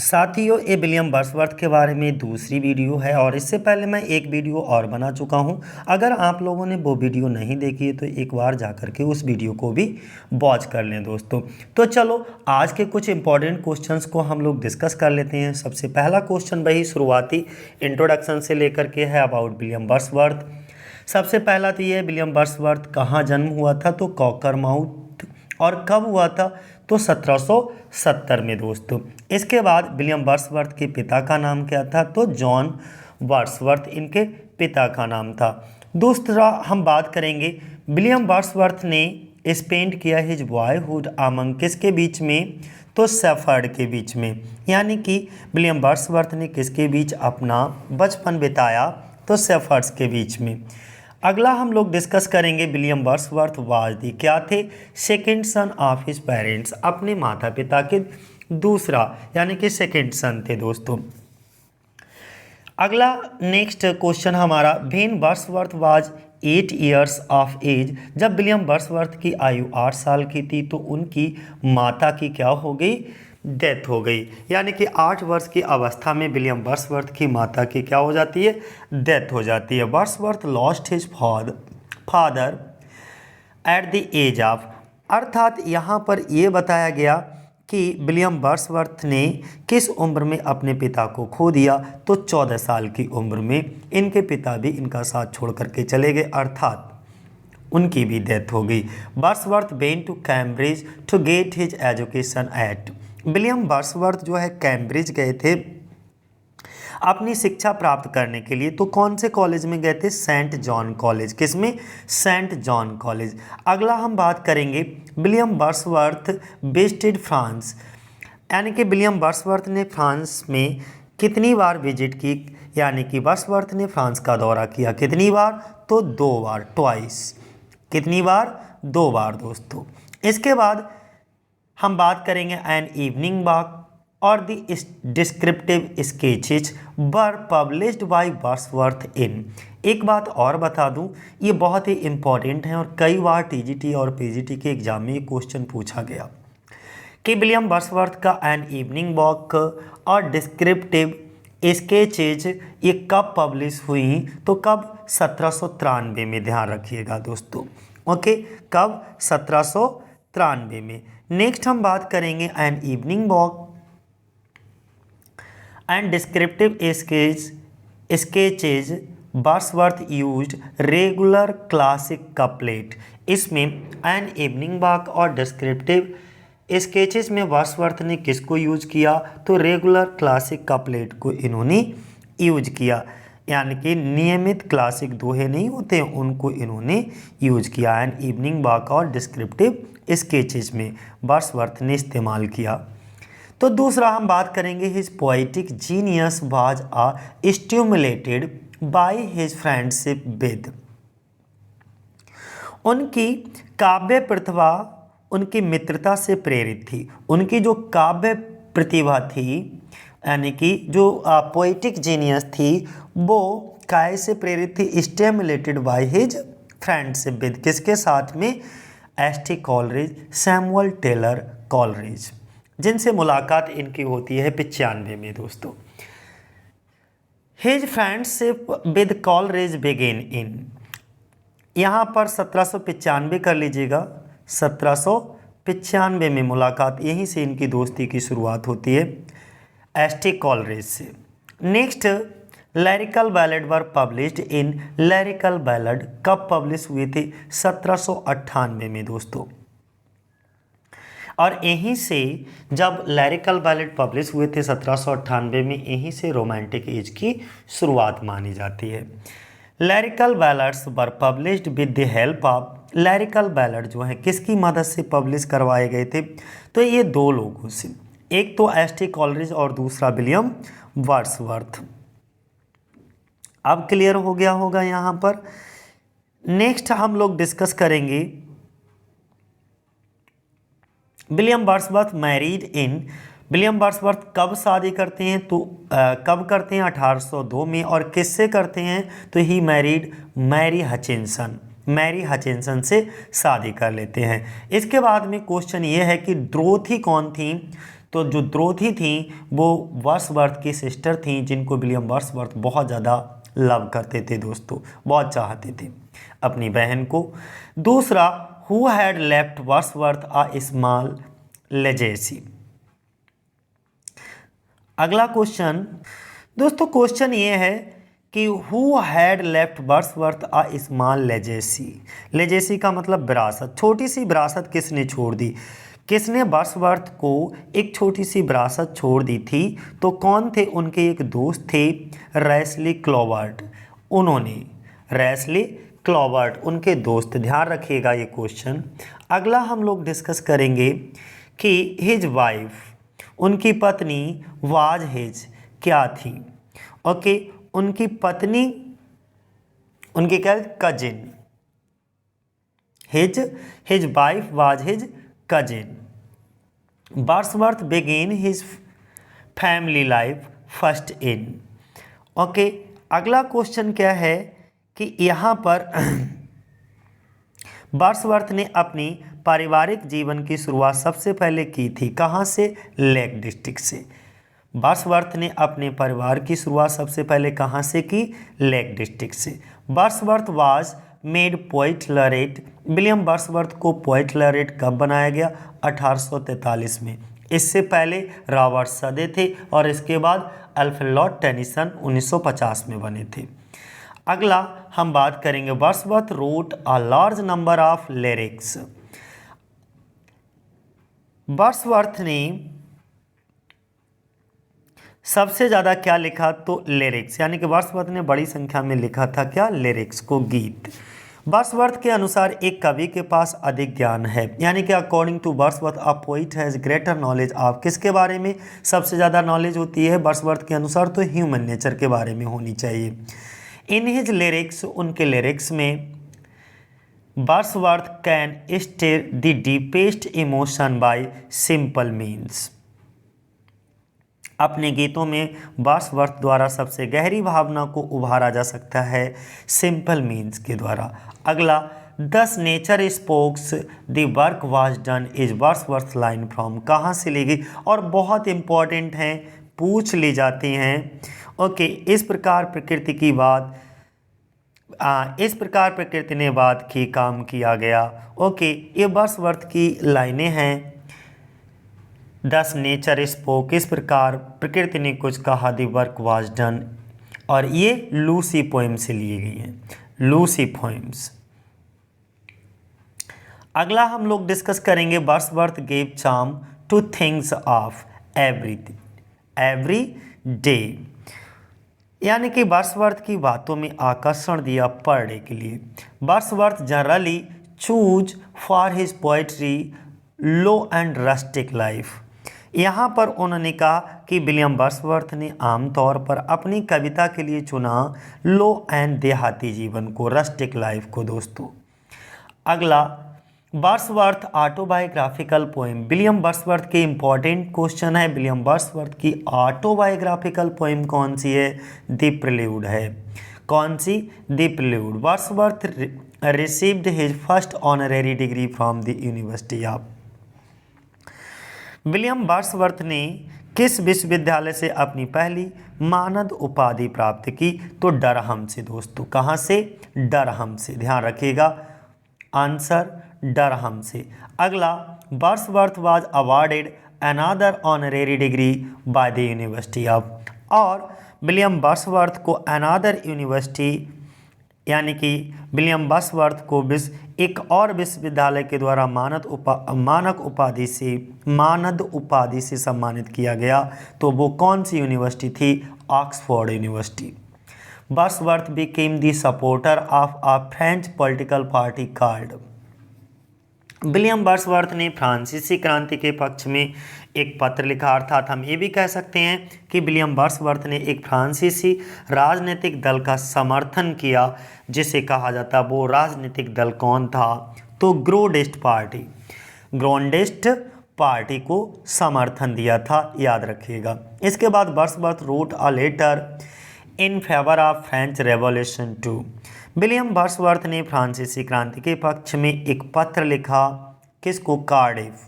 साथियों, ये William Wordsworth के बारे में दूसरी वीडियो है और इससे पहले मैं एक वीडियो और बना चुका हूँ। अगर आप लोगों ने वो वीडियो नहीं देखी है तो एक बार जा कर के उस वीडियो को भी वॉच कर लें दोस्तों। तो चलो आज के कुछ इंपॉर्टेंट क्वेश्चंस को हम लोग डिस्कस कर लेते हैं। सबसे पहला क्वेश्चन वही शुरुआती इंट्रोडक्शन से लेकर के है अबाउट विलियम वर्ड्सवर्थ। सबसे पहला तो ये विलियम वर्ड्सवर्थ कहाँ जन्म हुआ था, तो कॉकरमाउथ, और कब हुआ था, तो 1770 में दोस्तों। इसके बाद विलियम वर्ड्सवर्थ के पिता का नाम क्या था, तो जॉन वर्ड्सवर्थ इनके पिता का नाम था। दूसरा हम बात करेंगे, विलियम वर्ड्सवर्थ ने स्पेंड किया हिज बॉयहुड अमंग किसके बीच में, तो शेफर्ड के बीच में। यानी कि विलियम वर्ड्सवर्थ ने किसके बीच अपना बचपन बिताया, तो शेफर्ड्स के बीच में। अगला हम लोग डिस्कस करेंगे, विलियम वर्ड्सवर्थ वाज दी क्या थे, second son of his parents, अपने माता पिता के दूसरा यानी कि सेकेंड सन थे दोस्तों। अगला नेक्स्ट क्वेश्चन हमारा, when Wordsworth was 8 years of age, जब विलियम वर्ड्सवर्थ की आयु 8 साल की थी तो उनकी माता की क्या हो गई, डेथ हो गई। यानी कि 8 वर्ष की अवस्था में विलियम वर्ड्सवर्थ की माता की क्या हो जाती है, डेथ हो जाती है। Wordsworth lost his father at the age of, अर्थात यहाँ पर ये बताया गया कि विलियम वर्ड्सवर्थ ने किस उम्र में अपने पिता को खो दिया, तो 14 साल की उम्र में इनके पिता भी इनका साथ छोड़ करके चले गए, अर्थात उनकी भी डेथ हो गई। Wordsworth went to Cambridge to get his education at, William Wordsworth जो है कैम्ब्रिज गए थे अपनी शिक्षा प्राप्त करने के लिए। तो कौन से कॉलेज में गए थे, सेंट जॉन कॉलेज। किसमें, सेंट जॉन कॉलेज। अगला हम बात करेंगे, विलियम वर्ड्सवर्थ विजिटेड फ्रांस, यानी कि विलियम वर्ड्सवर्थ ने फ्रांस में कितनी बार विजिट की, यानी कि वर्ड्सवर्थ ने फ्रांस का दौरा किया कितनी बार, तो 2 बार, ट्वाइस। कितनी बार, 2 बार दोस्तों। इसके बाद हम बात करेंगे एन इवनिंग वॉक और the descriptive sketches were published by Wordsworth in. एक बात और बता दूं, ये बहुत ही इंपॉर्टेंट है और कई बार टीजीटी और पीजीटी के एग्जाम में ये क्वेश्चन पूछा गया कि विलियम वर्ड्सवर्थ का एन इवनिंग वॉक और डिस्क्रिप्टिव स्केचेज ये कब पब्लिश हुई, तो कब, 1793 में। ध्यान रखिएगा दोस्तों, ओके, कब, 1793 में। नेक्स्ट हम बात करेंगे an evening walk and descriptive sketches Wordsworth used regular classic couplet. इसमें एन इवनिंग वॉक और डिस्क्रिप्टिव स्केचेज में वर्ड्सवर्थ ने किसको यूज किया, तो रेगुलर क्लासिक कपलेट को इन्होंने यूज किया, यानी कि नियमित क्लासिक दोहे नहीं होते हैं उनको इन्होंने यूज किया। एन इवनिंग वॉक और डिस्क्रिप्टिव स्केचेज में वर्ड्सवर्थ ने इस्तेमाल किया। तो दूसरा हम बात करेंगे, his poetic genius was a stimulated by his friendship with, उनकी काव्य प्रतिभा उनकी मित्रता से प्रेरित थी। उनकी जो काव्य प्रतिभा थी, यानी कि जो पोएटिक जीनियस थी, वो काय से प्रेरित थी, stimulated by his friendship with, किसके साथ में, S T. Coleridge, Samuel Taylor Coleridge, जिनसे मुलाकात इनकी होती है 95 में दोस्तों। His friendship with Coleridge begin in, यहाँ पर 1795 कर लीजिएगा, 1795 में मुलाकात, यहीं से इनकी दोस्ती की शुरुआत होती है एस.टी. कॉलरिज से। Next, lyrical ballad were published in, lyrical ballad कब पब्लिश हुए थे, 1798 में दोस्तों। और यहीं से जब लिरिकल बैलेड पब्लिश हुए थे 1798 में, यहीं से रोमांटिक एज की शुरुआत मानी जाती है। Lyrical ballads were published with the help of, lyrical ballad जो है किसकी मदद से पब्लिश करवाए गए थे, तो ये 2 लोगों से, एक तो एस.टी. कॉलरिज और दूसरा विलियम वर्ड्सवर्थ। अब क्लियर हो गया होगा यहाँ पर। नेक्स्ट हम लोग डिस्कस करेंगे, William Wordsworth married in, William Wordsworth कब शादी करते हैं, तो कब करते हैं, 1802 में, और किससे करते हैं, तो he married Mary Hutchinson, Mary Hutchinson से शादी कर लेते हैं। इसके बाद में क्वेश्चन ये है कि ड्रोथी कौन थी, तो जो द्रोथी थी वो वर्ड्सवर्थ की सिस्टर थी, जिनको विलियम वर्ड्सवर्थ बहुत ज़्यादा लव करते थे दोस्तों, बहुत चाहते थे अपनी बहन को। दूसरा, who had left Wordsworth a small legacy. अगला क्वेश्चन दोस्तों, क्वेश्चन ये है कि who had left Wordsworth a small legacy. Legacy का मतलब विरासत, छोटी सी विरासत किसने छोड़ दी, किसने वर्ड्सवर्थ को एक छोटी सी विरासत छोड़ दी थी। तो कौन थे, उनके एक दोस्त थे रेस्ली क्लॉवर्ट। उन्होंने रेस्ली क्लॉवर्ट उनके दोस्त, ध्यान रखिएगा ये क्वेश्चन। अगला हम लोग डिस्कस करेंगे कि हिज वाइफ, उनकी पत्नी वाज हिज क्या थी। ओके, उनकी पत्नी, उनकी क्या, cousin. His wife was his cousin. Wordsworth begin his family life first in. Okay, अगला क्वेश्चन क्या है कि यहाँ पर वर्ड्सवर्थ ने अपनी पारिवारिक जीवन की शुरुआत सबसे पहले की थी कहाँ से, लेक डिस्ट्रिक्ट से। वर्ड्सवर्थ ने अपने परिवार की शुरुआत सबसे पहले कहाँ से की, लेक डिस्ट्रिक्ट से। Wordsworth was made poet laureate. William Wordsworth को पोइट लॉरेट कब बनाया गया, 1843 में। इससे पहले रॉबर्ट सदे थे और इसके बाद अल्फ्रेड लॉर्ड टेनिसन 1950 में बने थे। अगला हम बात करेंगे, Wordsworth wrote a large number of lyrics. Wordsworth ने सबसे ज़्यादा क्या लिखा, तो लिरिक्स, यानी कि वर्ड्सवर्थ ने बड़ी संख्या में लिखा था क्या, लिरिक्स को, गीत। वर्ड्सवर्थ के अनुसार एक कवि के पास अधिक ज्ञान है, यानी कि according to Wordsworth a poet has greater knowledge of, किसके बारे में सबसे ज़्यादा नॉलेज होती है वर्ड्सवर्थ के अनुसार, तो ह्यूमन नेचर के बारे में होनी चाहिए। इन हिज लिरिक्स, उनके लिरिक्स में Wordsworth can stir the deepest emotion by simple means. अपने गीतों में वर्ड्सवर्थ द्वारा सबसे गहरी भावना को उभारा जा सकता है सिंपल मीन्स के द्वारा। अगला, दस nature spokes the work was done is Wordsworth line from, कहाँ से ली गई, और बहुत इंपॉर्टेंट हैं, पूछ ली जाती हैं। ओके, इस प्रकार प्रकृति की बात, इस प्रकार प्रकृति ने बात की, काम किया गया। ओके, ये वर्ड्सवर्थ की लाइनें हैं। दस नेचर स्पोक, इस प्रकार प्रकृति ने कुछ कहा, द वर्क वाज डन, और ये लूसी पोएम से लिए गई हैं, लूसी पोएम्स। अगला हम लोग डिस्कस करेंगे, Wordsworth gave charm two things of every day, यानी कि वर्ड्सवर्थ की बातों में आकर्षण दिया पर डे के लिए। Wordsworth generally choose for his poetry low and rustic life. यहाँ पर उन्होंने कहा कि विलियम वर्ड्सवर्थ ने आमतौर पर अपनी कविता के लिए चुना लो एंड देहाती जीवन को, रस्टिक लाइफ को दोस्तों। अगला, Wordsworth autobiographical poem. William Wordsworth के इंपॉर्टेंट क्वेश्चन है, विलियम वर्ड्सवर्थ की ऑटोबायोग्राफिकल पोएम कौन सी है, द प्रिल्यूड है। कौन सी, the Prelude. Wordsworth received his first honorary degree from the university of. William Wordsworth ने किस विश्वविद्यालय से अपनी पहली मानद उपाधि प्राप्त की, तो डरहम से दोस्तों। कहाँ से, डरहम से, ध्यान रखिएगा, आंसर डरहम से। अगला, Wordsworth was awarded another honorary degree by the university of, और विलियम वर्ड्सवर्थ को अनदर यूनिवर्सिटी, यानी कि विलियम वर्ड्सवर्थ को एक और विश्वविद्यालय के द्वारा मानद उपाधि से सम्मानित किया गया। तो वो कौन सी यूनिवर्सिटी थी, Oxford university. Wordsworth became the supporter of a French political party called. William Wordsworth ने फ्रांसीसी क्रांति के पक्ष में एक पत्र लिखा, अर्थात हम ये भी कह सकते हैं कि विलियम वर्ड्सवर्थ ने एक फ्रांसीसी राजनीतिक दल का समर्थन किया, जिसे कहा जाता, वो राजनीतिक दल कौन था, तो ग्रोडेस्ट पार्टी, ग्रोडेस्ट पार्टी को समर्थन दिया था, याद रखिएगा। इसके बाद Wordsworth wrote a letter in favour of French revolution to. William Wordsworth ने फ्रांसीसी क्रांति के पक्ष में एक पत्र लिखा, किसको, कार्डिफ।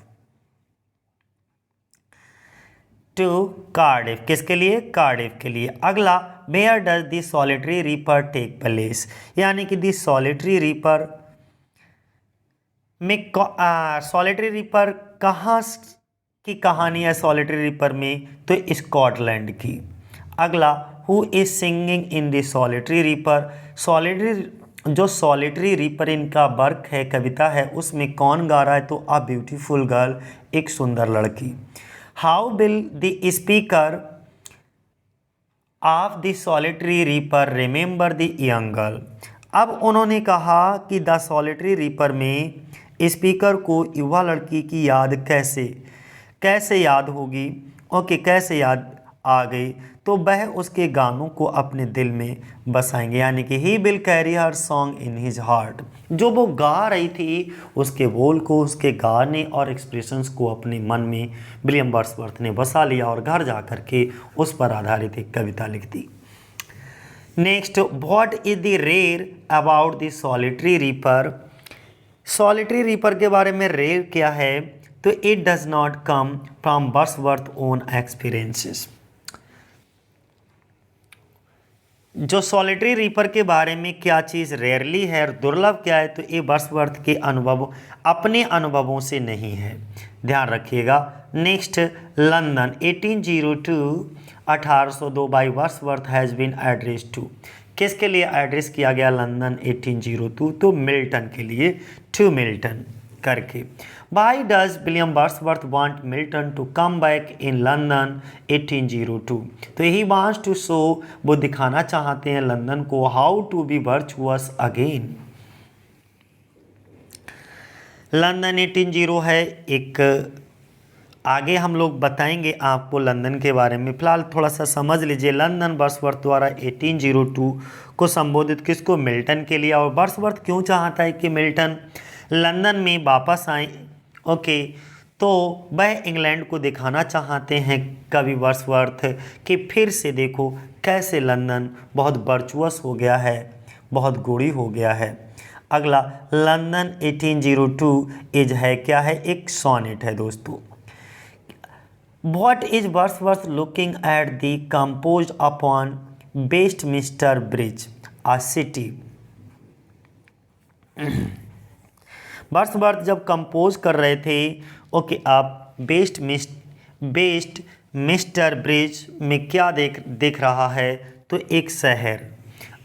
टू कार्डिफ, किसके लिए? कार्डिफ के लिए। अगला, where does the solitary reaper take place, यानी कि द सॉलिटरी रीपर में सॉलिटरी रीपर कहाँ की कहानी है? सॉलिटरी रीपर में तो स्कॉटलैंड की। अगला, who is singing in the solitary reaper, जो सॉलिटरी रीपर इनका वर्क है, कविता है, उसमें कौन गा रहा है? तो अ ब्यूटीफुल गर्ल, एक सुंदर लड़की। How will the speaker of the solitary reaper remember the young girl, अब उन्होंने कहा कि द सॉलिटरी रीपर में स्पीकर को युवा लड़की की याद कैसे याद होगी? ओके, कैसे याद आ गई? तो वह उसके गानों को अपने दिल में बसाएंगे, यानी कि he will carry her song in his heart, जो वो गा रही थी उसके बोल को, उसके गाने और एक्सप्रेशंस को अपने मन में विलियम वर्ड्सवर्थ ने बसा लिया और घर जा कर के उस पर आधारित एक कविता लिख दी। Next, what is the rare about the solitary Reaper, Solitary Reaper के बारे में रेयर क्या है? तो it does not come from Wordsworth own experiences, जो सॉलिटरी रीपर के बारे में क्या चीज़ रेयरली है और दुर्लभ क्या है? तो ये वर्ड्सवर्थ के अपने अनुभवों से नहीं है, ध्यान रखिएगा। Next, London 1802 1802 by Wordsworth has been address to, किसके लिए एड्रेस किया गया लंदन 1802? तो मिल्टन के लिए, टू मिल्टन करके। Why does William Wordsworth want Milton to come back in London 1802, तो ही वांट्स टू शो, वो दिखाना चाहते हैं लंदन को how to be virtuous again. London 1802 है एक, आगे हम लोग बताएंगे आपको लंदन के बारे में, फिलहाल थोड़ा सा समझ लीजिए। लंदन वर्ड्सवर्थ द्वारा 1802 को संबोधित किसको? मिल्टन के लिए। और वर्ड्सवर्थ क्यों चाहता है कि मिल्टन लंदन में वापस आए? ओके, तो वह इंग्लैंड को दिखाना चाहते हैं कवि वर्ड्सवर्थ कि फिर से देखो कैसे लंदन बहुत वर्चुअस हो गया है, बहुत गोरी हो गया है। अगला, लंदन 1802 इज है क्या है? एक सोनेट है दोस्तों। What is Wordsworth looking at the composed upon Westminster Bridge, a city? Wordsworth जब कंपोज कर रहे थे, ओके, आप वेस्टमिस्टर ब्रिज में क्या देख रहा है? तो एक शहर।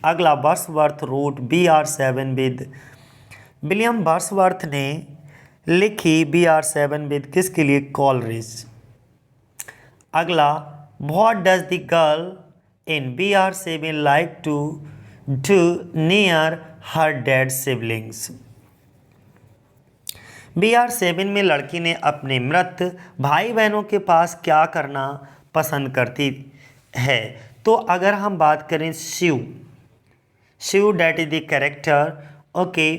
अगला, Wordsworth wrote BR7 with, William Wordsworth ने लिखी BR7 विद किसके लिए? कॉलरिज। अगला, what does the girl in BR7 like to do near her dead siblings, BR7 में लड़की ने अपने मृत भाई बहनों के पास क्या करना पसंद करती है? तो अगर हम बात करें she that is the character, okay,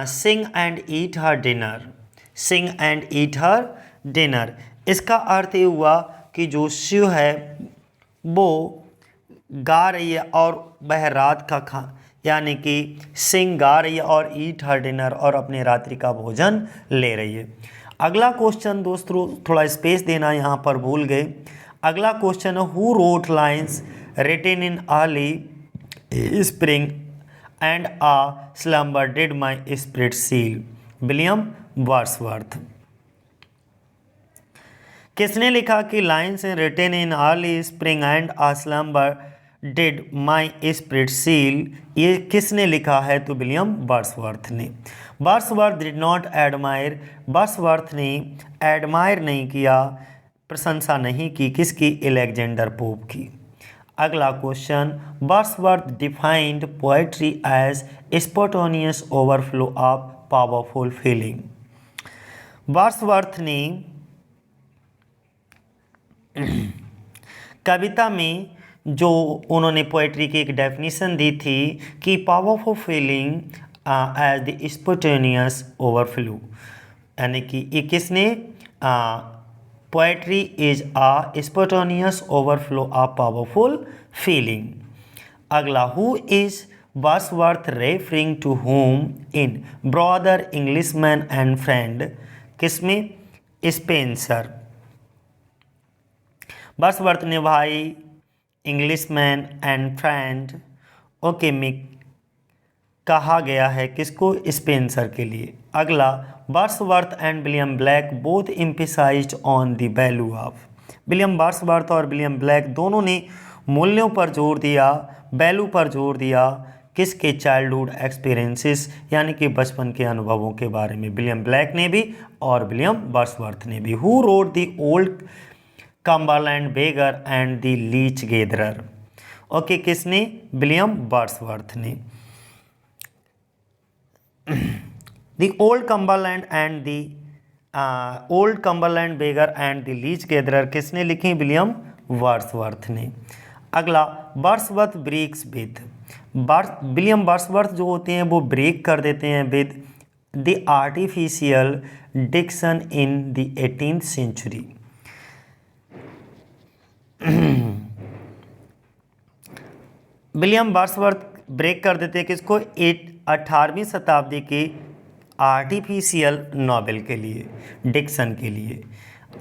sing and eat her dinner, sing and eat her dinner, इसका अर्थ ये हुआ कि जो शिव है वो गा रही है और वह रात का यानी कि सिंग गा रही है और ईट हर डिनर, और अपने रात्रि का भोजन ले रही है। अगला क्वेश्चन दोस्तों, थोड़ा स्पेस देना यहाँ पर भूल गए। अगला क्वेश्चन है, who wrote lines written in early spring and a slumber did my spirit seal, William Wordsworth. किसने लिखा कि lines written in early spring and a slumber did my spirit seal, ये किसने लिखा है? तो विलियम वर्ड्सवर्थ ने। Wordsworth did not admire, Wordsworth ने एडमायर नहीं किया, प्रशंसा नहीं की, किसकी? अलेक्जेंडर पोप की। अगला question, Wordsworth defined poetry as spontaneous overflow of powerful feeling, Wordsworth ने कविता में जो उन्होंने पोएट्री की एक डेफिनेशन दी थी कि powerful feeling as the spontaneous overflow, यानी कि ये किसने? Poetry is a spontaneous overflow of powerful feeling. अगला, who is Wordsworth referring to whom in brother Englishman and friend, किसमें? स्पेंसर। वर्ड्सवर्थ ने भाई इंग्लिशमैन एंड फ्रेंड ओके में कहा गया है किसको, स्पेंसर के लिए। अगला, Wordsworth and William black both emphasised on the value of. William Wordsworth और विलियम ब्लैक दोनों ने मूल्यों पर जोर दिया, वैल्यू पर जोर दिया, किसके, चाइल्डहुड एक्सपीरियंसेस यानी कि बचपन के अनुभवों के बारे में। विलियम ब्लैक ने भी और विलियम वर्ड्सवर्थ ने भी। Who wrote the old Cumberland beggar and the leech gatherer. Okay, किसने, विलियम वर्ड्सवर्थ ने। The old Cumberland and the old Cumberland beggar and the leech gatherer किसने लिखी, विलियम वर्ड्सवर्थ ने। अगला, Wordsworth breaks with. William Wordsworth जो होते हैं वो ब्रेक कर देते हैं with the artificial diction in the 18th century. William Wordsworth break कर देते हैं किसको, 18वीं शताब्दी के आर्टिफिशियल नॉवेल के लिए, डिक्शन के लिए।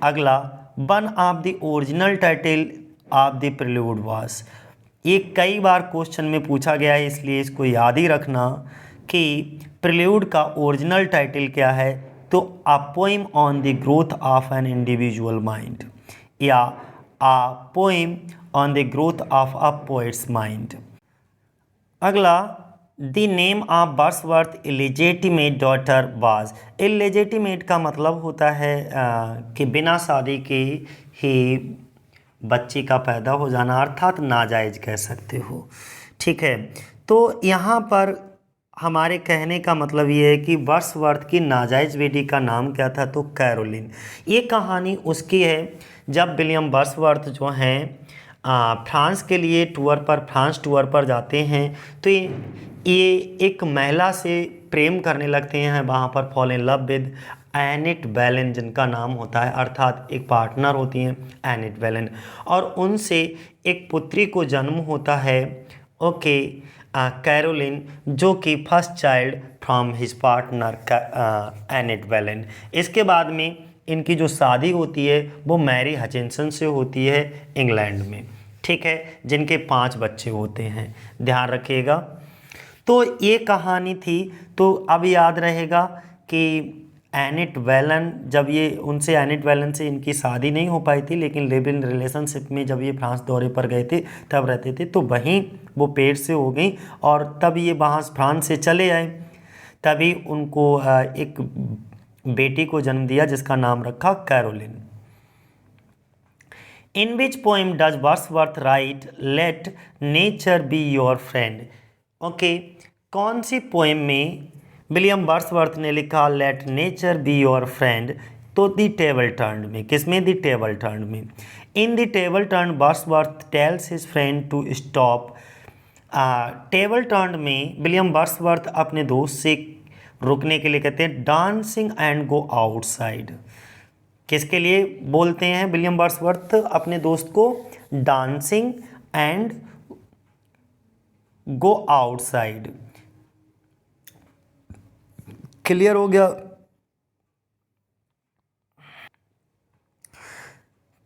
अगला, one of the original title of the prelude was. ये कई बार क्वेश्चन में पूछा गया है, इसलिए इसको याद ही रखना कि प्रिल्यूड का ओरिजिनल टाइटल क्या है, तो a poem on the growth of an individual mind या a poem on the growth of a poet's mind. अगला, the name of Wordsworth illegitimate daughter was. Illegitimate का मतलब होता है कि बिना शादी के ही बच्चे का पैदा हो जाना, अर्थात नाजायज़ कह सकते हो। ठीक है, तो यहाँ पर हमारे कहने का मतलब ये है कि वर्ड्सवर्थ की नाजायज़ बेटी का नाम क्या था, तो कैरोलिन। ये कहानी उसकी है जब विलियम वर्ड्सवर्थ जो हैं फ्रांस के लिए फ्रांस टूर पर जाते हैं, तो ये एक महिला से प्रेम करने लगते हैं, वहाँ पर fall in love with unit Velan, जिनका नाम होता है, अर्थात एक पार्टनर होती हैं एनिट वेलन, और उनसे एक पुत्री को जन्म होता है, ओके, कैरोलिन, जो कि first child from his partner unit Velan. इसके बाद में इनकी जो शादी होती है वो मैरी हचिंसन से होती है इंग्लैंड में। ठीक है, जिनके 5 बच्चे होते हैं, ध्यान रखिएगा। तो ये कहानी थी। तो अब याद रहेगा कि एनिट वेलन, जब ये उनसे एनिट वेलन से इनकी शादी नहीं हो पाई थी, लेकिन लिव इन रिलेशनशिप में जब ये फ्रांस दौरे पर गए थे तब रहते थे, तो वहीं वो पेट से हो गई और तब ये वहाँ फ्रांस से चले आए। तभी उनको एक बेटी को जन्म दिया जिसका नाम रखा Caroline. In which poem does Wordsworth write let nature be your friend. Okay, कौन सी पोएम में विलियम वर्ड्सवर्थ ने लिखा let nature be your friend, तो द टेबल टर्न में। किसमें, द टेबल टर्न में। In the table turn Wordsworth tells his friend to stop. Table turn में विलियम वर्ड्सवर्थ अपने दोस्त से रुकने के लिए कहते हैं डांसिंग एंड गो आउटसाइड। किसके लिए बोलते हैं विलियम वर्ड्सवर्थ अपने दोस्त को, dancing and go outside. Clear हो गया।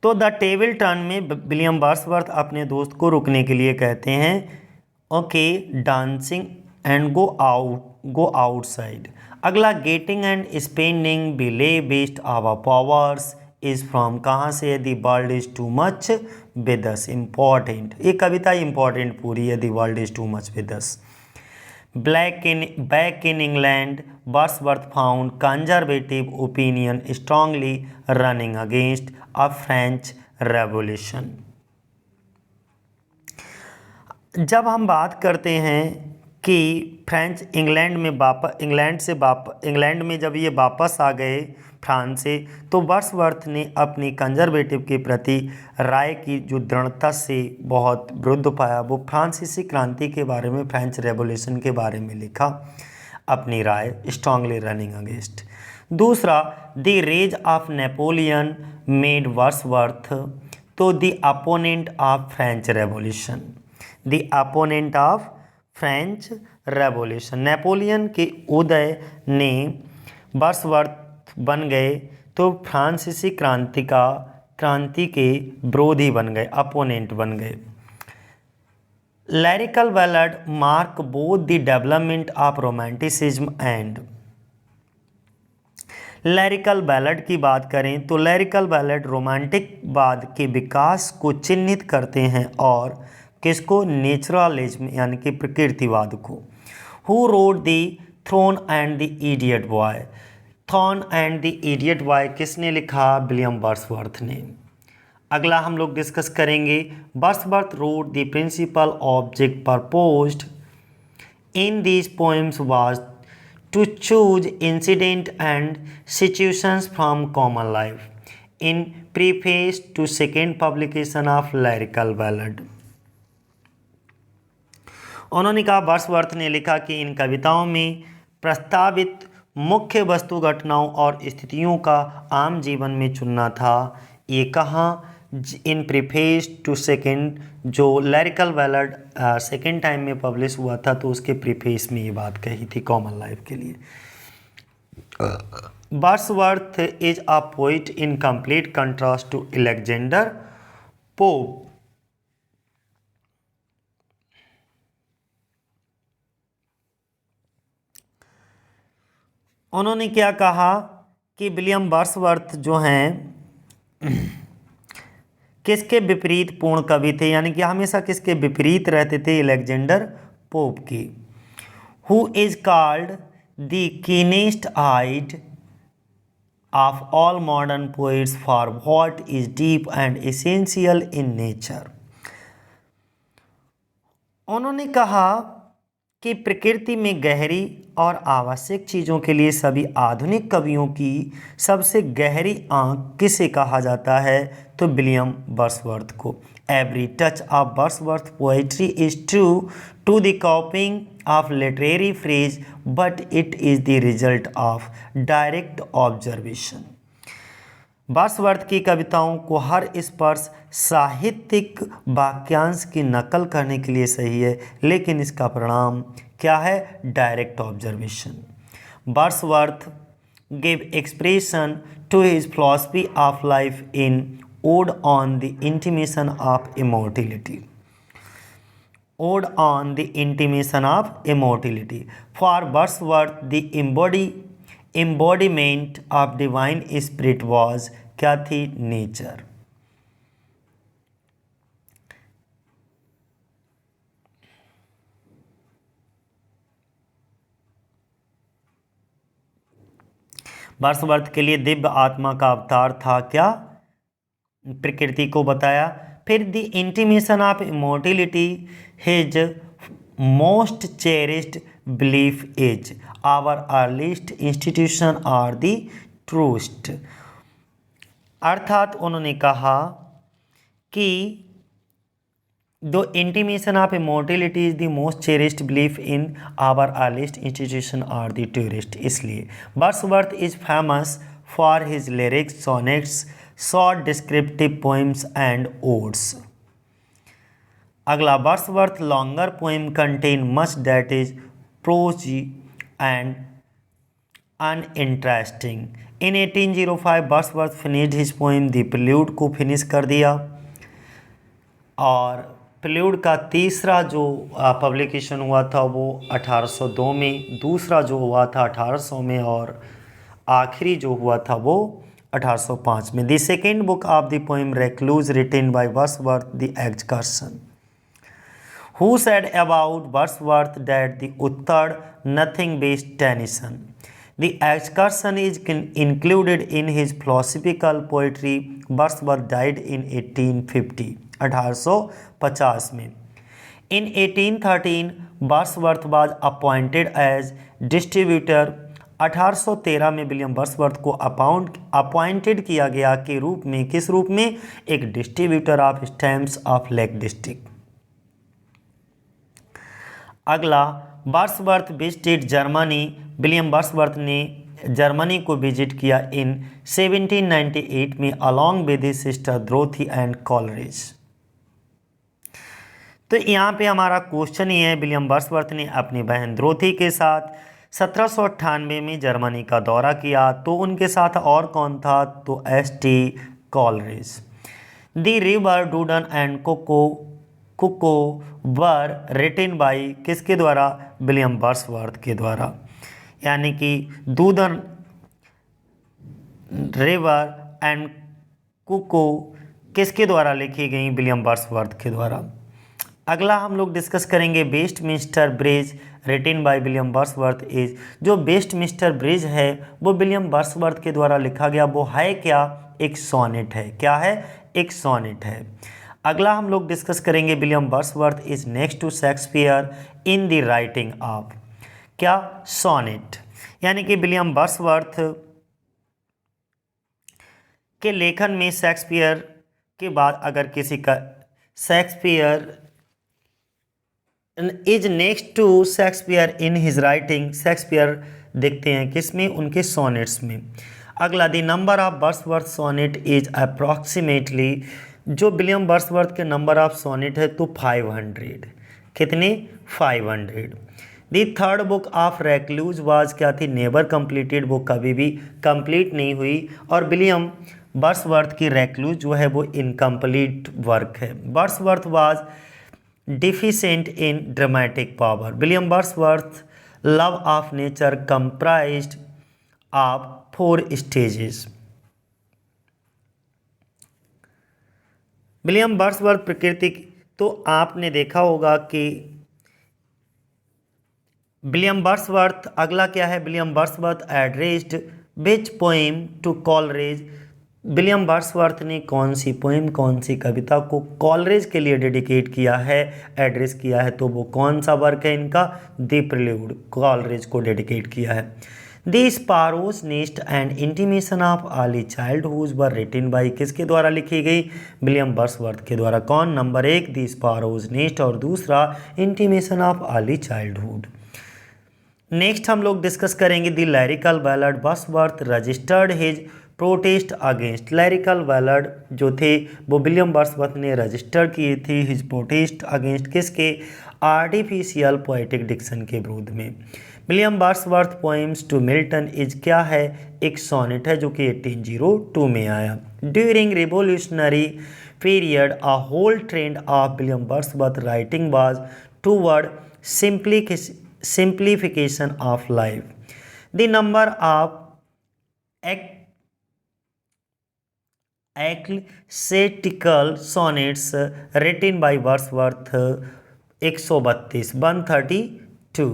तो द टेबल टर्न में विलियम वर्ड्सवर्थ अपने दोस्त को रुकने के लिए कहते हैं, okay, dancing and go outside. अगला, getting and spending belay best our powers is from, कहाँ से है, the world is too much with us. Important, ये कविता इंपॉर्टेंट पूरी है, the world is too much with us. Back in England Wordsworth found conservative opinion strongly running against a French revolution. जब हम बात करते हैं कि फ्रेंच इंग्लैंड में जब ये वापस आ गए फ्रांस से, तो वर्ड्सवर्थ ने अपनी कंजर्वेटिव के प्रति राय की जो दृढ़ता से बहुत विरुद्ध पाया, वो फ्रांसीसी क्रांति के बारे में, फ्रेंच रेवोल्यूशन के बारे में लिखा अपनी राय, स्ट्रांगली रनिंग अगेंस्ट। दूसरा, the rise of Napoleon made Wordsworth to the opponent of French revolution. The opponent of French revolution, Napoleon के उदय ने वर्ड्सवर्थ बन गए तो फ्रांसीसी क्रांति का क्रांति के विरोधी बन गए, अपोनेंट बन गए। Lyrical ballad mark both the development of romanticism and. Lyrical ballad की बात करें तो लिरिकल बैलेड रोमांटिकवाद के विकास को चिन्हित करते हैं और किसको, नेचुरलिज्म यानी कि प्रकृतिवाद को। Who wrote the thorn and the idiot boy. Thorn and the idiot boy किसने लिखा, विलियम वर्ड्सवर्थ ने। अगला हम लोग डिस्कस करेंगे, Wordsworth wrote the principal object proposed in these poems was to choose incident and situations from common life in preface to second publication of lyrical ballad। उन्होंने कहा, Wordsworth ने लिखा कि इन कविताओं में प्रस्तावित मुख्य वस्तु, घटनाओं और स्थितियों का आम जीवन में चुनना था। ये कहाँ, इन प्रीफेस टू सेकेंड, जो लिरिकल बैलेड सेकेंड टाइम में पब्लिश हुआ था तो उसके प्रीफेस में ये बात कही थी कॉमन लाइफ के लिए। Wordsworth is a poet in complete contrast to Alexander Pope. उन्होंने क्या कहा कि विलियम वर्ड्सवर्थ जो हैं किसके विपरीत पूर्ण कवि थे, यानी कि हमेशा किसके विपरीत रहते थे, अलेक्जेंडर पोप की। Who is called the keenest eyed of all modern poets for what is deep and essential in nature. उन्होंने कहा कि प्रकृति में गहरी और आवश्यक चीज़ों के लिए सभी आधुनिक कवियों की सबसे गहरी आंख किसे कहा जाता है, तो विलियम वर्ड्सवर्थ को। Every touch of Wordsworth poetry is true to the copying of literary phrase but it is the result of direct observation. Wordsworth की कविताओं को हर स्पर्श साहित्यिक वाक्यांश की नकल करने के लिए सही है, लेकिन इसका परिणाम क्या है, direct observation. Wordsworth give expression to his philosophy of life in ode on the intimation of immortality. Ode on the intimation of immortality. For Wordsworth the embodiment of divine spirit was क्या थी, nature. Wordsworth के लिए दिव्य आत्मा का अवतार था क्या, प्रकृति को बताया। फिर the intimation of immortality, his most cherished belief is our earliest institution are the truest. अर्थात उन्होंने कहा कि the intimation of immortality is the most cherished belief in our earliest institution are the truest. इसलिए Wordsworth is famous for his lyrics, sonnets, short descriptive poems and odes. अगला, Wordsworth longer poem contain much that is prosy and uninteresting. In 1805 Wordsworth finished his poem the prelude को finish कर दिया, और prelude का तीसरा जो publication हुआ था वो 1802 में, दूसरा जो हुआ था 1800 में, और आखिरी जो हुआ था वो 1805 में। The second book of the poem recluse written by Wordsworth the excursion. Who said about Wordsworth that the uttered nothing based Tennyson? The excursion is included in his philosophical poetry. Wordsworth died in 1850, 1850 में. In 1813, Wordsworth was appointed as distributor. 1813 में William Wordsworth को appointed किया गया के रूप में, किस रूप में, एक distributor of stamps of lake district. अगला, Wordsworth visited Germany. William Wordsworth ने जर्मनी को विजिट किया इन 1798 में along with his sister Dorothy and Coleridge. तो यहाँ पे हमारा क्वेश्चन ये है, विलियम वर्ड्सवर्थ ने अपनी बहन ड्रोथी के साथ 1798 में जर्मनी का दौरा किया, तो उनके साथ और कौन था, तो S T Coleridge. The river Duddon and cuckoo were written by किसके द्वारा? विलियम वर्ड्सवर्थ के द्वारा। यानी कि डूडन रिवर एंड कुको किसके द्वारा लिखी गई? विलियम वर्ड्सवर्थ के द्वारा। अगला हम लोग डिस्कस करेंगे Westminster bridge written by William Wordsworth is. जो वेस्टमिंस्टर ब्रिज है वो विलियम वर्ड्सवर्थ के द्वारा लिखा गया। वो है क्या? एक सोनेट है। क्या है? एक सोनेट है। अगला हम लोग डिस्कस करेंगे William Wordsworth is next to Shakespeare in the writing of क्या? सोनेट। यानी कि विलियम वर्ड्सवर्थ के लेखन में शेक्सपियर के बाद अगर किसी का Shakespeare is next to Shakespeare in his writing. Shakespeare देखते हैं किसमें? उनके सोनेट्स में। अगला the number of Wordsworth sonnet is approximately. जो विलियम वर्ड्सवर्थ के नंबर ऑफ सोनेट है तो 500। कितने? 500। The third book of recluse was क्या थी? Never completed. वो कभी भी कंप्लीट नहीं हुई। और विलियम वर्ड्सवर्थ की रेक्लूज जो है वो इनकम्प्लीट वर्क है। Wordsworth was डिफिशेंट in dramatic power. William Wordsworth love of nature comprised of 4 stages. William Wordsworth प्रकृति। तो आपने देखा होगा कि विलियम वर्ड्सवर्थ, अगला क्या है? William Wordsworth addressed which poem to Coleridge. William Wordsworth ने कौन सी पोएम, कौन सी कविता को कॉलरेज के लिए डेडिकेट किया है, एड्रेस किया है? तो वो कौन सा वर्क है इनका? The prelude. कॉलरेज को डेडिकेट किया है। The sparrow's nest and intimation of early childhood were written by किसके द्वारा लिखी गई? विलियम वर्ड्सवर्थ के द्वारा। कौन? नंबर 1 द स्पारोज नेस्ट और दूसरा intimation of early childhood. Next हम लोग डिस्कस करेंगे the lyrical ballad Wordsworth registered his protest against. Lyrical ballad जो थे वो विलियम वर्ड्सवर्थ ने रजिस्टर किए थे हिज प्रोटेस्ट अगेंस्ट किसके? आर्टिफिशियल पोएटिक डिक्शन के विरोध में। William Wordsworth poems to Milton is क्या है? एक सोनेट है जो कि 1802 में आया। During revolutionary period a whole trend of William Wordsworth writing was toward simplification of life. The number of ecclesiastical sonnets written by Wordsworth 132 132।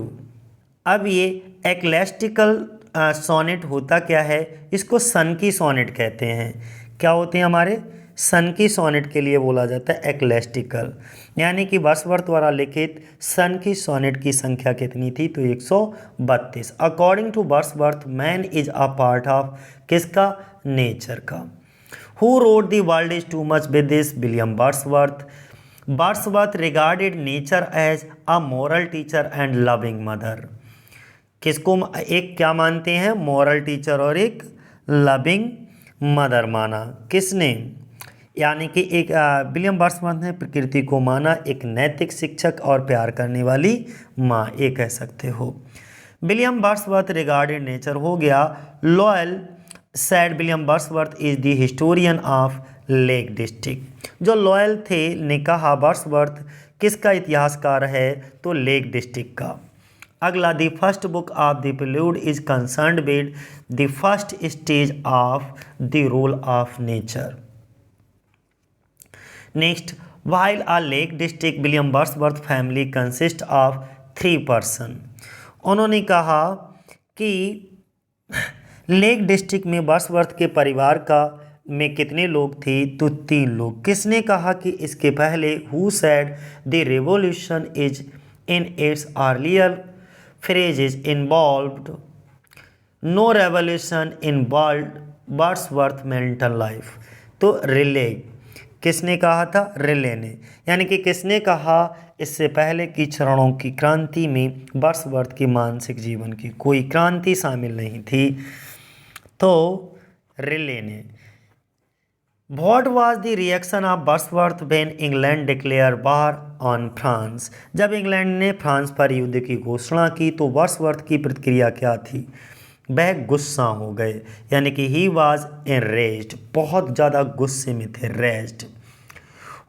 अब ये ecclesiastical सोनेट होता क्या है? इसको सन की सोनेट कहते हैं। क्या होते हैं हमारे? सन की सोनेट के लिए बोला जाता है एक्लेस्टिकल। यानी कि वर्ड्सवर्थ द्वारा लिखित सन की सोनेट की संख्या कितनी थी? तो 132। According to Wordsworth man is a part of किसका? नेचर का। Who wrote the world is too much with this? William Wordsworth. Wordsworth regarded nature as a moral teacher and loving mother. किसको एक क्या मानते हैं? मोरल टीचर और एक loving mother माना। किसने? यानी कि एक विलियम वर्ड्सवर्थ ने प्रकृति को माना एक नैतिक शिक्षक और प्यार करने वाली माँ, ये कह सकते हो। विलियम वर्ड्सवर्थ रिगार्डेड नेचर हो गया। Loyal sad William Wordsworth is the historian of lake district. जो लॉयल थे ने कहा वर्ड्सवर्थ किसका इतिहासकार है? तो लेक डिस्ट्रिक्ट का। अगला the first book of the prelude is concerned with the first stage of the role of nature. Next, while a lake district William Wordsworth family consist of 3 person. उन्होंने कहा कि lake district में Wordsworth के परिवार का में कितने लोग थे? तो 3 लोग। किसने कहा कि इसके पहले? Who said the revolution is in its earlier phrases involved no revolution in Wordsworth mental life. तो रिले किसने कहा था? रिले ने। यानी कि किसने कहा इससे पहले की चरणों की क्रांति में वर्ड्सवर्थ की मानसिक जीवन की कोई क्रांति शामिल नहीं थी? तो रिले ने। What was the reaction of Wordsworth when England declared war on France? जब इंग्लैंड ने फ्रांस पर युद्ध की घोषणा की तो वर्ड्सवर्थ की प्रतिक्रिया क्या थी? वह गुस्सा हो गए। यानी कि ही वॉज enraged, बहुत ज़्यादा गुस्से में थे। Raised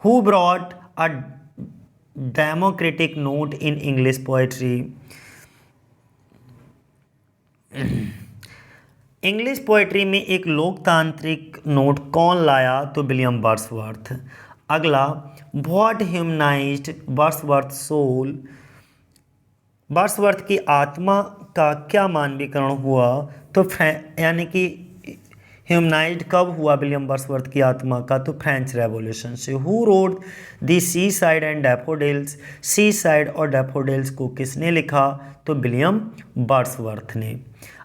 who brought a democratic note in English poetry. English poetry में एक लोकतांत्रिक नोट कौन लाया? तो विलियम वर्ड्सवर्थ। अगला, what humanized Wordsworth soul. Wordsworth की आत्मा का क्या मानवीकरण हुआ? तो यानी कि ह्यूमनाइज्ड कब हुआ विलियम वर्ड्सवर्थ की आत्मा का? तो फ्रेंच रेवोल्यूशन से। Who wrote the seaside and daffodils. Seaside और डैफोडिल्स को किसने लिखा? तो विलियम वर्ड्सवर्थ ने।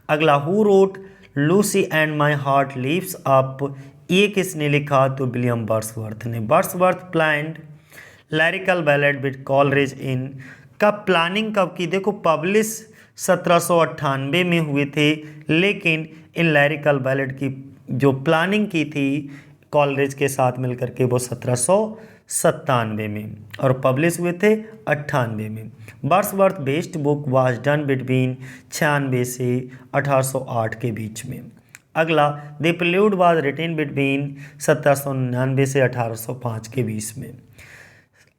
अगला, who wrote Lucy and my heart leaps up. ये किसने लिखा? तो विलियम वर्ड्सवर्थ ने। Wordsworth planned lyrical ballad with Coleridge in. कब प्लानिंग कब की? देखो पब्लिश 1798 में हुए थे, लेकिन इन लिरिकल बैलेड की जो प्लानिंग की थी कॉलरिज के साथ मिलकर के वो 1797 में, और पब्लिश हुए थे 98 में। Wordsworth best book was done between 96 से 1808 के बीच में। अगला, the prelude was written between 1799 से 1805 के बीच में।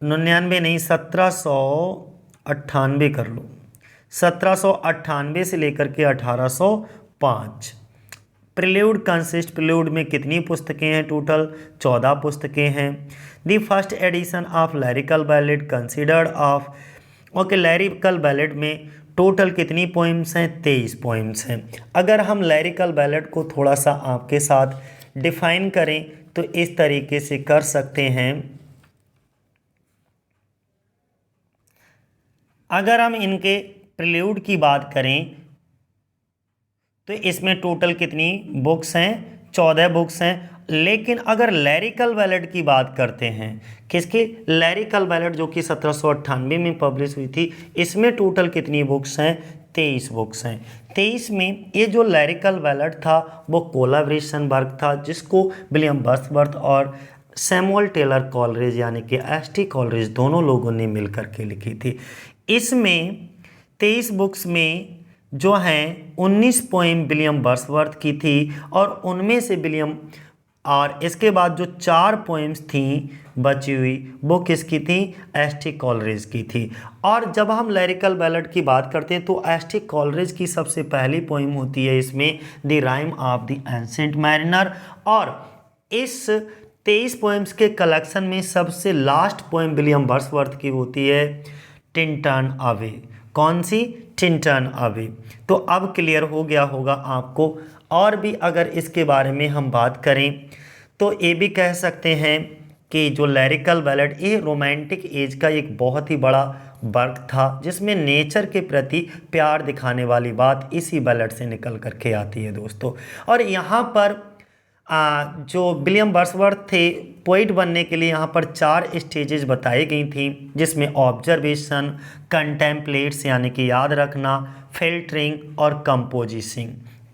99 नहीं, 1798 कर लो। 1798 से लेकर के 1805। प्रेल्यूड कंसिस्ट, प्रेल्यूड में कितनी पुस्तकें हैं? टोटल 14 पुस्तकें हैं। The first edition of lyrical ballad considered of. Okay, lyrical ballad में टोटल कितनी पोइम्स हैं? 23 पोइम्स हैं। अगर हम लिरिकल बैलेड को थोड़ा सा आपके साथ डिफाइन करें तो इस तरीके से कर सकते हैं। अगर हम इनके प्रेल्यूड की बात करें तो इसमें टोटल कितनी बुक्स हैं? 14 बुक्स हैं। लेकिन अगर लिरिकल बैलेड की बात करते हैं, किसकी? लिरिकल बैलेड जो कि 1798 में पब्लिश हुई थी, इसमें टोटल कितनी बुक्स हैं? 23 बुक्स हैं। 23 में ये जो लिरिकल बैलेड था वो कोलैबोरेशन वर्क था, जिसको विलियम वर्ड्सवर्थ और सैमुअल टेलर कॉलरिज यानी कि एस.टी. कॉलरिज दोनों लोगों ने मिलकर के लिखी थी। इसमें 23 बुक्स में जो हैं 19 पोइम विलियम वर्ड्सवर्थ की थी, और उनमें से विलियम, और इसके बाद जो 4 पोइम्स थी बची हुई वो किसकी थी? एस.टी. कॉलरिज की थी। और जब हम लिरिकल बैलेड की बात करते हैं तो एस.टी. कॉलरिज की सबसे पहली पोइम होती है इसमें the rhyme of the ancient mariner, और इस 23 पोइम्स के कलेक्शन में सबसे लास्ट पोइम विलियम वर्ड्सवर्थ की होती है टिन टर्न अवे। कौन सी? Tin turn away. तो अब क्लियर हो गया होगा आपको। और भी अगर इसके बारे में हम बात करें तो ये भी कह सकते हैं कि जो लिरिकल बैलेड ये रोमांटिक एज का एक बहुत ही बड़ा वर्क था, जिसमें नेचर के प्रति प्यार दिखाने वाली बात इसी बैलेड से निकल करके आती है दोस्तों। और यहाँ पर जो विलियम वर्ड्सवर्थ थे पोइट बनने के लिए, यहाँ पर 4 स्टेजेस बताई गई थी, जिसमें ऑब्जर्वेशन, कंटेम्पलेट्स यानी कि याद रखना, फिल्टरिंग और कंपोजिशिंग,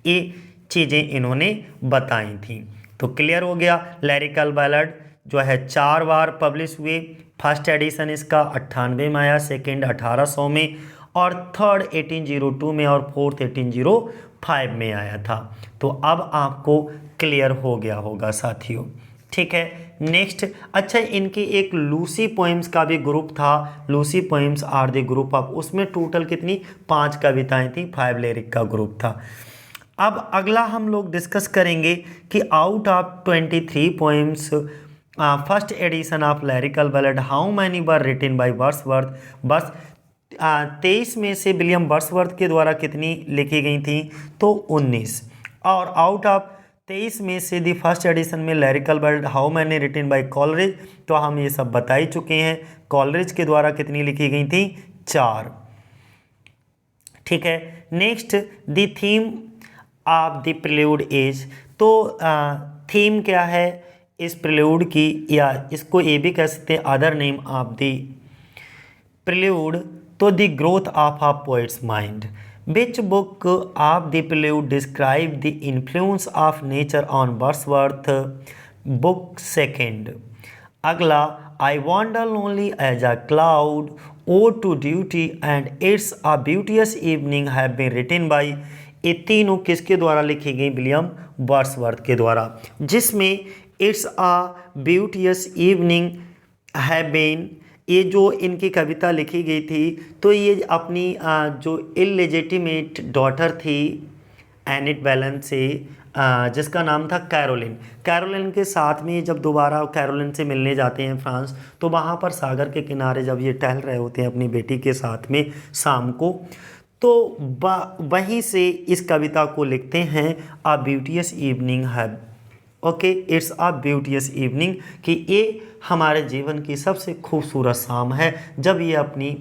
ये चीज़ें इन्होंने बताई थी। तो क्लियर हो गया। लिरिकल बैलेड जो है 4 बार पब्लिश हुए। फर्स्ट एडिशन इसका 98 में आया, सेकेंड 1800 में, और थर्ड 1802 में, और फोर्थ 1805 में आया था। तो अब आपको क्लियर हो गया होगा साथियों। ठीक है, नेक्स्ट। अच्छा, इनकी एक लूसी पोएम्स का भी ग्रुप था। Lucy poems are the group of, उसमें टोटल कितनी? 5 कविताएं थी, 5 लिरिक का ग्रुप था। अब अगला हम लोग डिस्कस करेंगे कि out of 23 poems first edition of lyrical ballad how many were written by Wordsworth. बस 23 में से विलियम वर्ड्सवर्थ के द्वारा कितनी लिखी गई थी? तो 19। और आउट ऑफ 23 में से दी फर्स्ट एडिशन में lyrical ballad how many written by Coleridge, तो हम ये सब बता ही चुके हैं। कॉलरिज के द्वारा कितनी लिखी गई थी? 4। ठीक है, next the theme of the prelude is. तो थीम क्या है इस प्रेल्यूड की, या इसको ये भी कह सकते हैं other name of the prelude, तो the growth of a poet's mind. Which book of the prelude describe the influence of nature on Wordsworth? Book second. अगला, I wander lonely as a cloud, ode to duty and it's a beauteous evening have been written by। ये तीनों किसके द्वारा लिखी गई? William Wordsworth के द्वारा, जिसमें इट्स अ ब्यूटियस इवनिंग है बेन, ये जो इनकी कविता लिखी गई थी, तो ये अपनी जो इलेजिटिमेट डॉटर थी एनिट बैलन से, जिसका नाम था कैरोलिन। कैरोलिन के साथ में जब दोबारा कैरोलिन से मिलने जाते हैं फ्रांस, तो वहाँ पर सागर के किनारे जब ये टहल रहे होते हैं अपनी बेटी के साथ में शाम को, तो वहीं से इस कविता को लिखते हैं, अ ब्यूटियस इवनिंग है। ओके, इट्स अ ब्यूटियस इवनिंग, कि ये हमारे जीवन की सबसे खूबसूरत शाम है, जब ये अपनी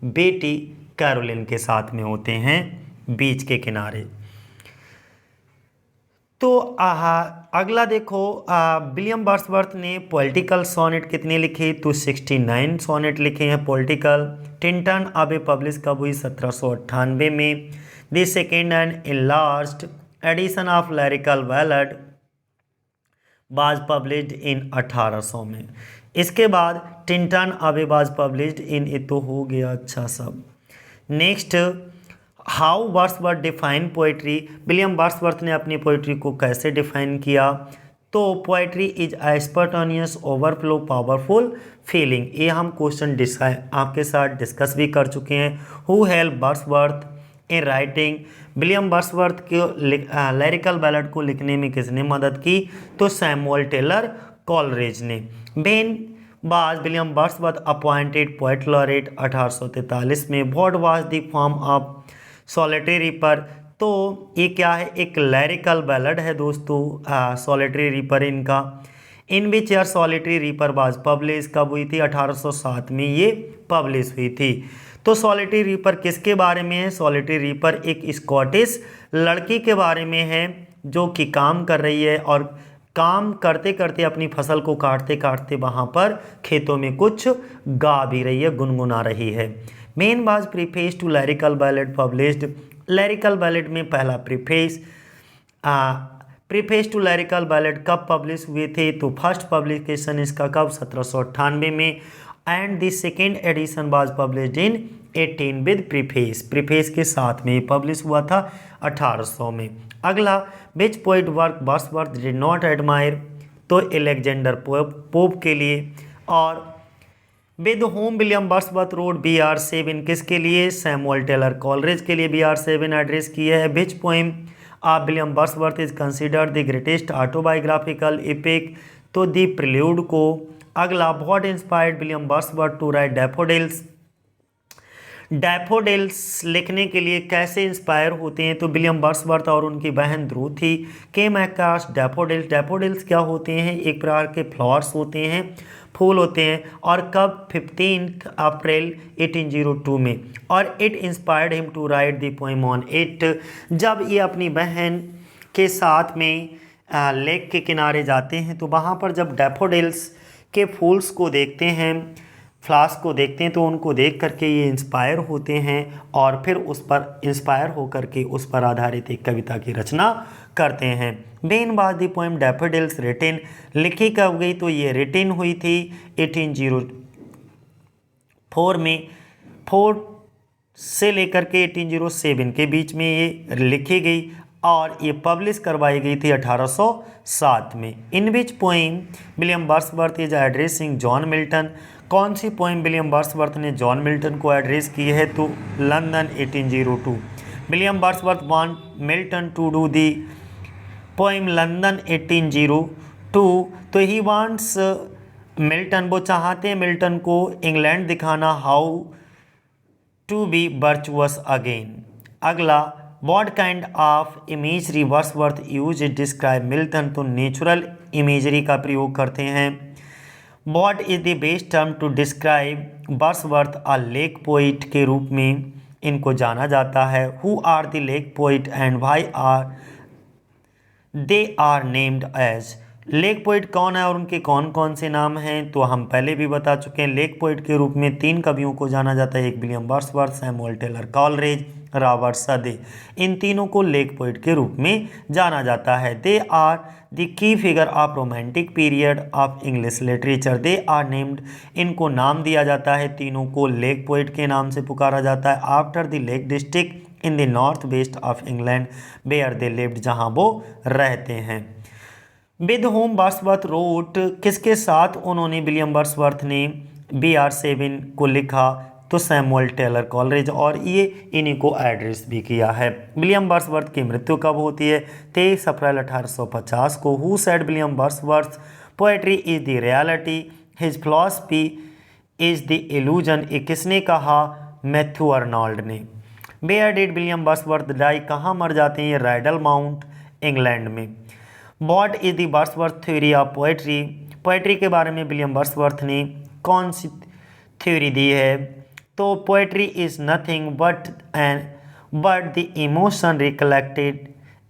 बेटी कैरोलिन के साथ में होते हैं बीच के किनारे। तो अगला देखो, विलियम वर्ड्सवर्थ ने पॉलिटिकल सोनेट कितने लिखे, तो 69 सोनेट लिखे हैं पॉलिटिकल। टिंटन अबे पब्लिश कब हुई, 1798 में। The second and last addition of lyrical ballad was published इन 1800 में। इसके बाद टिंटन अबे वाज पब्लिश्ड इन, ये तो हो गया अच्छा सब। Next, how Wordsworth define poetry, William Wordsworth ने अपनी पोइट्री को कैसे डिफाइन किया, तो poetry is a spontaneous overflow powerful feeling. ये हम क्वेश्चन आपके साथ डिस्कस भी कर चुके हैं। Who help Wordsworth in writing, William Wordsworth के लिरिकल बैलेड को लिखने में किसने मदद की, तो सैमुअल टेलर कॉलरेज ने। Ben was William Wordsworth appointed poet laureate 1843 में। What was the form of solitary reaper, तो ये क्या है, एक लिरिकल बैलेड है दोस्तों, सॉलिटरी रीपर इनका। In which year solitary reaper was publish, कब हुई थी, 1807 में ये पब्लिश हुई थी। तो सॉलिटरी रीपर किसके बारे में है, सॉलिटरी रीपर एक स्कॉटिश लड़की के बारे में है, जो कि काम कर रही है और काम करते करते अपनी फसल को काटते काटते वहाँ पर खेतों में कुछ गा भी रही है, गुनगुना रही है। When was preface to lyrical ballad published, lyrical ballad में पहला प्रीफेस टू लिरिकल बैलेड कब पब्लिश हुए थे, तो फर्स्ट पब्लिकेशन इसका कब, 1798 में। And the second edition was published in 18 with preface, preface के साथ में पब्लिश हुआ था 1800 में। अगला, which poet work Wordsworth did not admire, तो एलेक्जेंडर पोप के लिए। और with whom William Wordsworth wrote BR7, किसके लिए, सैमुअल टेलर कॉलरेज के लिए BR7 एड्रेस किया है। Which poem of William Wordsworth is considered the greatest autobiographical epic, तो द प्रिल्यूड को। अगला, what inspired William Wordsworth to write daffodils, daffodils लिखने के लिए कैसे इंस्पायर होते हैं, तो विलियम वर्ड्सवर्थ और उनकी बहन ध्रुव थी केम अक्रॉस डैफोडिल्स। डैफोडिल्स क्या होते हैं, एक प्रकार के फ्लावर्स होते हैं, फूल होते हैं, और कब, 15 अप्रैल 1802 में। और it inspired him to write the poem on it, जब ये अपनी बहन के साथ में लेक के किनारे जाते हैं, तो वहाँ पर जब डैफोडिल्स के फूल्स को देखते हैं, फ्लावर्स को देखते हैं, तो उनको देख करके ये इंस्पायर होते हैं और फिर उस पर इंस्पायर होकर के उस पर आधारित एक कविता की रचना करते हैं। When was the poem daffodils written, लिखी कब गई, तो ये रिटेन हुई थी 1804 में, 4 से लेकर के 1807 के बीच में ये लिखी गई और ये पब्लिश करवाई गई थी 1807 में। In which poem William Wordsworth is addressing John Milton, कौन सी पोएम विलियम वर्ड्सवर्थ ने जॉन मिल्टन को एड्रेस की है, तो London 1802। William Wordsworth want Milton to do the poem London 1802, तो ही वांट्स मिल्टन, वो चाहते हैं मिल्टन को इंग्लैंड दिखाना, how to be virtuous again. अगला, what kind of imagery Wordsworth use it describe Milton, तो नेचुरल इमेजरी का प्रयोग करते हैं। What is the best term to describe Wordsworth, a lake poet के रूप में इनको जाना जाता है। Who are the lake poet and why are they are named as, lake poet कौन है और उनके कौन कौन से नाम हैं, तो हम पहले भी बता चुके हैं। लेक पोइट के रूप में 3 कवियों को जाना जाता है, एक William Wordsworth, Samuel Taylor Coleridge, Robert Southey. इन तीनों को लेक पोइट के रूप में जाना जाता है। They are the key figure of romantic period of English literature, they are named, इनको नाम दिया जाता है, तीनों को लेक पोइट के नाम से पुकारा जाता है। After the lake district in the north west of England where they lived, जहाँ वो रहते हैं। विद होम वर्ड्सवर्थ रोट, किसके साथ उन्होंने विलियम वर्ड्सवर्थ ने BR7 को लिखा, तो सैमुअल टेलर कॉलरिज, और ये इन्हीं को एड्रेस भी किया है। विलियम वर्ड्सवर्थ की मृत्यु कब होती है? 23 अप्रैल 1850 को। Who said William Wordsworth poetry is the reality, his philosophy is the illusion, ये किसने कहा? मैथ्यू अर्नोल्ड ने। Where did William Wordsworth die, कहाँ मर जाते हैं ये? राइडल माउंट, इंग्लैंड में। What is the Wordsworth theory of poetry, poetry के बारे में विलियम वर्ड्सवर्थ ने कौन सी थ्योरी दी है? तो poetry is nothing but the emotion recollected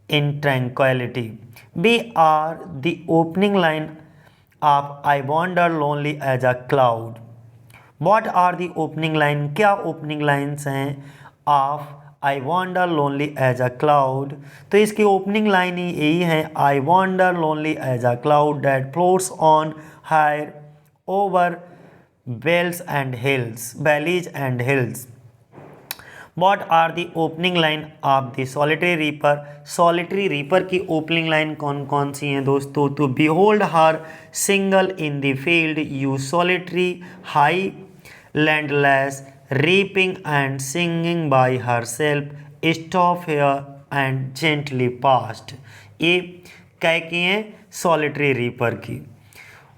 in tranquillity. बी आर the opening line of I wander lonely as a cloud. What are the opening line, क्या ओपनिंग लाइन्स हैं of I wander lonely as a cloud? तो इसकी opening line ही यही है, I wander lonely as a cloud that floats on higher over vales and hills, valleys and hills. What are the opening line of the solitary Reaper, Solitary reaper की opening line कौन कौन सी हैं दोस्तों? तो behold her single in the field, you solitary high landless, reaping and singing by her self, stop hair and gently past. ये कैकी हैं solitary reaper की।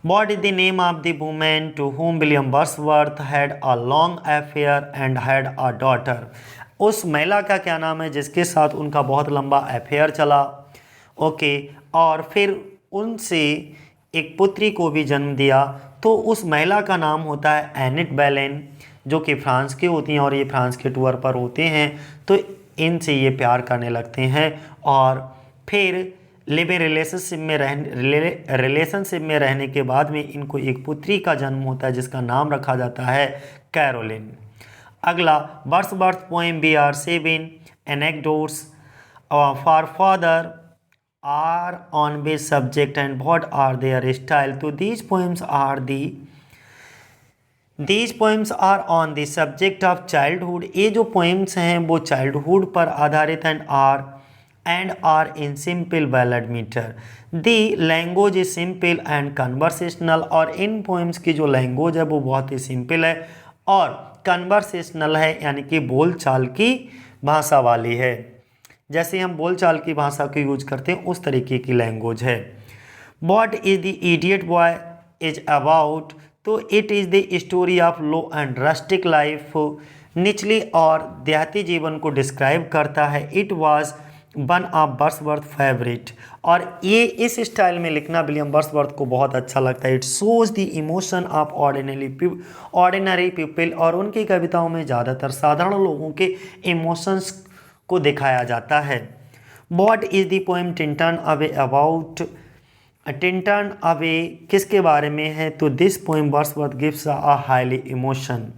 What is the name of the woman to whom William Wordsworth had a long affair and had a daughter? उस महिला का क्या नाम है जिसके साथ उनका बहुत लंबा अफेयर चला, ओके, और फिर उनसे एक पुत्री को भी जन्म दिया। तो उस महिला का नाम होता है एनिट बेलेन, जो कि फ्रांस की होती हैं और ये फ्रांस के टूर पर होते हैं। तो इनसे ये प्यार करने लगते हैं और फिर लिव इन रिलेशनशिप में रहने के बाद में इनको एक पुत्री का जन्म होता है जिसका नाम रखा जाता है कैरोलिन। अगला, Wordsworth poem BR7 anecdotes for father are on which subject and what are their style. तो these poems are on the subject of childhood. ये जो पोएम्स हैं वो चाइल्डहुड पर आधारित हैं and are in simple ballad meter. The language is simple and conversational, और इन poems की जो language है वो बहुत ही simple है और conversational है, यानी कि बोलचाल की भाषा वाली है। जैसे हम बोलचाल की भाषा को यूज करते हैं उस तरीके की लैंग्वेज है। What is the Idiot Boy is about? तो it is the story of low and rustic life, निचली और देहाती जीवन को डिस्क्राइब करता है। It was one of Wordsworth favourite, और ये इस स्टाइल में लिखना विलियम वर्ड्सवर्थ को बहुत अच्छा लगता है। It shows the emotion of ordinary people, और उनकी कविताओं में ज़्यादातर साधारण लोगों के इमोशंस को दिखाया जाता है। What is the poem Tintern away about? Tintern away किसके बारे में है? तो this poem Wordsworth gives a highly emotion.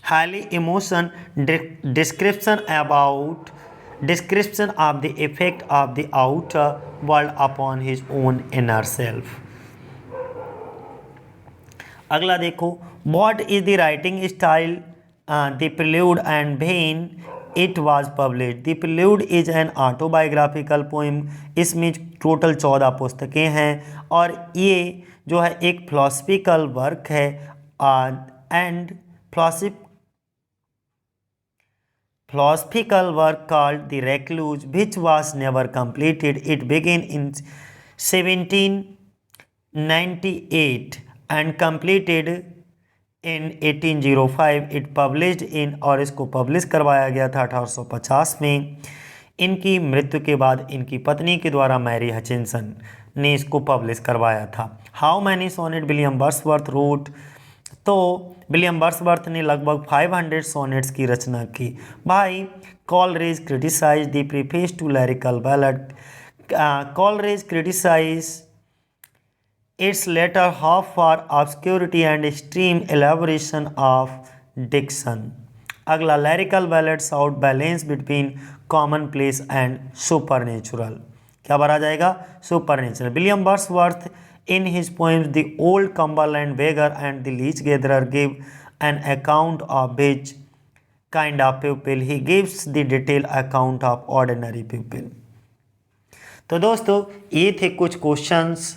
Highly emotion description of the effect of the outer world upon his own inner self. अगला देखो, what is the writing style? The Prelude and Vain. It was published. The Prelude is an autobiographical poem. इसमें total 14 पुस्तकें हैं और ये जो है एक philosophical वर्क है and philosophical work called The Recluse, which was never completed. It began in 1798 and completed in 1805. It published in, और इसको पब्लिश करवाया गया था 1850 में। इनकी मृत्यु के बाद इनकी पत्नी के द्वारा मैरी हचिनसन ने इसको पब्लिश करवाया था। How many sonnet William Wordsworth wrote? तो विलियम वर्ड्सवर्थ ने लगभग 500 सोनेट्स की रचना की। Why Coleridge criticise the preface to lyrical ballad. Coleridge criticise its latter half for obscurity and extreme elaboration of diction. अगला, lyrical ballads out balance between commonplace and supernatural. क्या भरा जाएगा? Supernatural. William Wordsworth in his poems The Old Cumberland Beggar and The Leech Gatherer give an account of his kind of people, he gives the detail account of ordinary people. तो दोस्तों ये थे कुछ questions.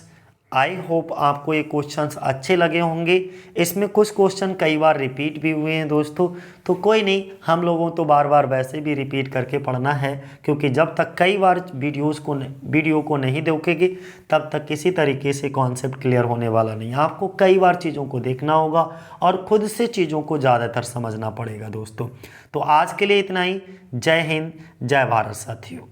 I hope आपको ये questions अच्छे लगे होंगे। इसमें कुछ क्वेश्चन कई बार रिपीट भी हुए हैं दोस्तों, तो कोई नहीं, हम लोगों तो बार बार वैसे भी रिपीट करके पढ़ना है, क्योंकि जब तक कई बार वीडियो को नहीं देखोगे तब तक किसी तरीके से कॉन्सेप्ट क्लियर होने वाला नहीं। आपको कई बार चीज़ों को देखना होगा और खुद से चीज़ों को ज़्यादातर समझना पड़ेगा दोस्तों। तो आज के लिए इतना ही। जय हिंद, जय भारत साथियों।